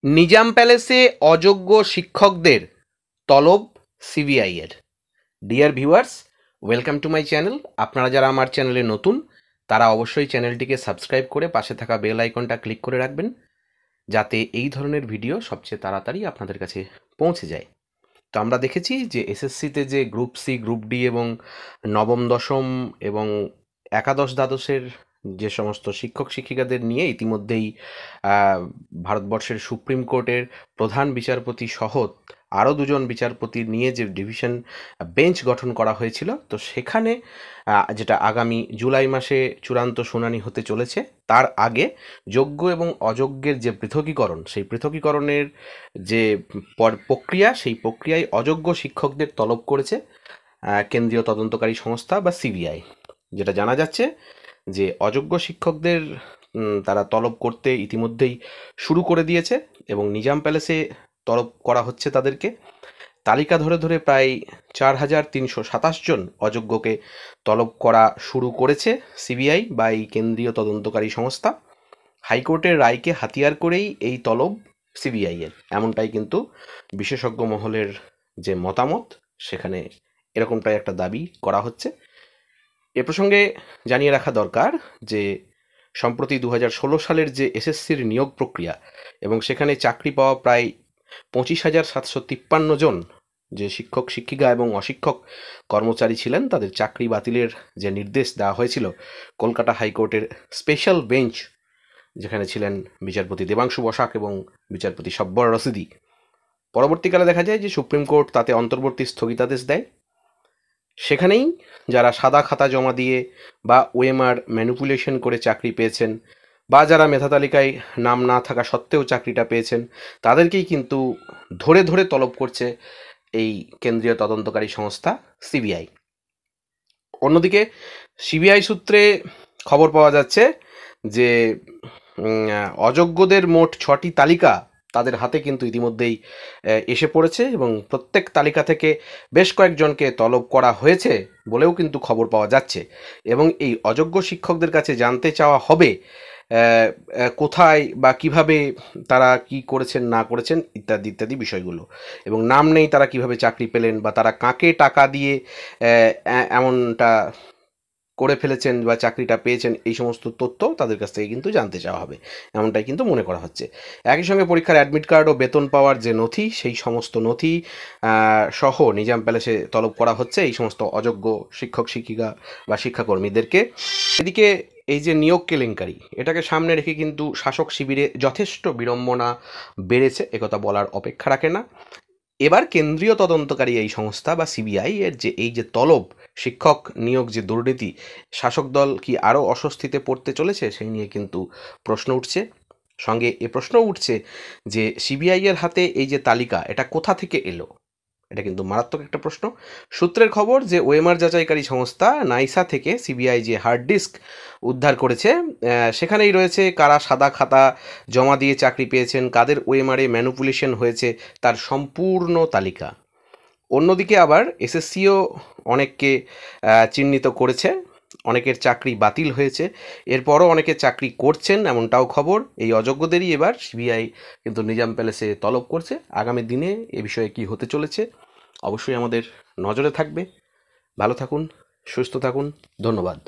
নিজাম প্যালেসে অযোগ্য শিক্ষকদের তলব সিবিআই এর। Dear viewers, welcome to my channel. আপনারা যারা আমার চ্যানেলে নতুন তারা অবশ্যই চ্যানেলটিকে সাবস্ক্রাইব করে পাশে থাকা বেল আইকনটা ক্লিক করে রাখবেন, যাতে এই ধরনের ভিডিও সবচেয়ে তাড়াতাড়ি আপনাদের কাছে পৌঁছে যায়। তো আমরা দেখেছি যে এসএসসিতে যে গ্রুপ সি, গ্রুপ ডি এবং নবম দশম এবং একাদশ দ্বাদশের যে সমস্ত শিক্ষক শিক্ষিকাদের নিয়ে ইতিমধ্যেই ভারতবর্ষের সুপ্রিম কোর্টের প্রধান বিচারপতি সহ আরও দুজন বিচারপতি নিয়ে যে ডিভিশন বেঞ্চ গঠন করা হয়েছিল, তো সেখানে যেটা আগামী জুলাই মাসে চূড়ান্ত শুনানি হতে চলেছে, তার আগে যোগ্য এবং অযোগ্যের যে পৃথকীকরণ, সেই পৃথকীকরণের যে প্রক্রিয়া, সেই প্রক্রিয়ায় অযোগ্য শিক্ষকদের তলব করেছে কেন্দ্রীয় তদন্তকারী সংস্থা বা সিবিআই। যেটা জানা যাচ্ছে যে অযোগ্য শিক্ষকদের তারা তলব করতে ইতিমধ্যেই শুরু করে দিয়েছে এবং নিজাম প্যালেসে তলব করা হচ্ছে তাদেরকে। তালিকা ধরে ধরে প্রায় 4,327 জন অযোগ্যকে তলব করা শুরু করেছে সিবিআই বা এই কেন্দ্রীয় তদন্তকারী সংস্থা। হাইকোর্টের রায়কে হাতিয়ার করেই এই তলব সিবিআই এর, এমনটাই কিন্তু বিশেষজ্ঞ মহলের যে মতামত, সেখানে এরকমটাই একটা দাবি করা হচ্ছে। এ প্রসঙ্গে জানিয়ে রাখা দরকার যে সম্প্রতি 2016 সালের যে এসএসসির নিয়োগ প্রক্রিয়া এবং সেখানে চাকরি পাওয়া প্রায় 25,753 জন যে শিক্ষক শিক্ষিকা এবং অশিক্ষক কর্মচারী ছিলেন, তাদের চাকরি বাতিলের যে নির্দেশ দেওয়া হয়েছিল কলকাতা হাইকোর্টের স্পেশাল বেঞ্চ, যেখানে ছিলেন বিচারপতি দেবাংশু বসাক এবং বিচারপতি সব্বর রশিদি। পরবর্তীকালে দেখা যায় যে সুপ্রিম কোর্ট তাতে অন্তর্বর্তী স্থগিতাদেশ দেয়। সেখানেই যারা সাদা খাতা জমা দিয়ে বা ওএমআর ম্যানিপুলেশন করে চাকরি পেয়েছেন বা যারা মেধা তালিকায় নাম না থাকা সত্ত্বেও চাকরিটা পেয়েছেন, তাদেরকেই কিন্তু ধরে ধরে তলব করছে এই কেন্দ্রীয় তদন্তকারী সংস্থা সিবিআই। অন্যদিকে সিবিআই সূত্রে খবর পাওয়া যাচ্ছে যে অযোগ্যদের মোট 6টি তালিকা তাদের হাতে কিন্তু ইতিমধ্যেই এসে পড়েছে এবং প্রত্যেক তালিকা থেকে বেশ কয়েকজনকে তলব করা হয়েছে বলেও কিন্তু খবর পাওয়া যাচ্ছে। এবং এই অযোগ্য শিক্ষকদের কাছে জানতে চাওয়া হবে কোথায় বা কিভাবে তারা কি করেছেন না করেছেন ইত্যাদি ইত্যাদি বিষয়গুলো, এবং নাম নেই তারা কিভাবে চাকরি পেলেন বা তারা কাকে টাকা দিয়ে এমনটা করে ফেলেছেন বা চাকরিটা পেয়েছেন, এই সমস্ত তথ্য তাদের কাছ থেকে কিন্তু জানতে চাওয়া হবে, এমনটাই কিন্তু মনে করা হচ্ছে। একই সঙ্গে পরীক্ষার অ্যাডমিট কার্ড ও বেতন পাওয়ার যে নথি, সেই সমস্ত নথি সহ নিজাম প্যালেসে তলব করা হচ্ছে এই সমস্ত অযোগ্য শিক্ষক শিক্ষিকা বা শিক্ষাকর্মীদেরকে। এদিকে এই যে নিয়োগ কেলেঙ্কারি, এটাকে সামনে রেখে কিন্তু শাসক শিবিরে যথেষ্ট বিড়ম্বনা বেড়েছে, একথা বলার অপেক্ষা রাখে না। এবার কেন্দ্রীয় তদন্তকারী এই সংস্থা বা সিবিআই এর যে এই যে তলব, শিক্ষক নিয়োগ যে দুর্নীতি, শাসক দল কি আরও অস্বস্তিতে পড়তে চলেছে, সেই নিয়ে কিন্তু প্রশ্ন উঠছে। সঙ্গে এ প্রশ্ন উঠছে যে সিবিআই এর হাতে এই যে তালিকা, এটা কোথা থেকে এলো? এটা কিন্তু মারাত্মক একটা প্রশ্ন। সূত্রের খবর যে ওএমআর যাচাইকারী সংস্থা নাইসা থেকে সিবিআই যে হার্ড ডিস্ক উদ্ধার করেছে, সেখানেই রয়েছে কারা সাদা খাতা জমা দিয়ে চাকরি পেয়েছেন, কাদের ওএমআরে ম্যানিপুলেশন হয়েছে, তার সম্পূর্ণ তালিকা। অন্যদিকে আবার এসএসসিও অনেককে চিহ্নিত করেছে, অনেকের চাকরি বাতিল হয়েছে, এরপরও অনেকে চাকরি করছেন, এমনটাও খবর। এই অযোগ্যদেরই এবার সিবিআই কিন্তু নিজাম প্যালেসে তলব করছে। আগামী দিনে এ বিষয়ে কি হতে চলেছে অবশ্যই আমাদের নজরে থাকবে। ভালো থাকুন, সুস্থ থাকুন, ধন্যবাদ।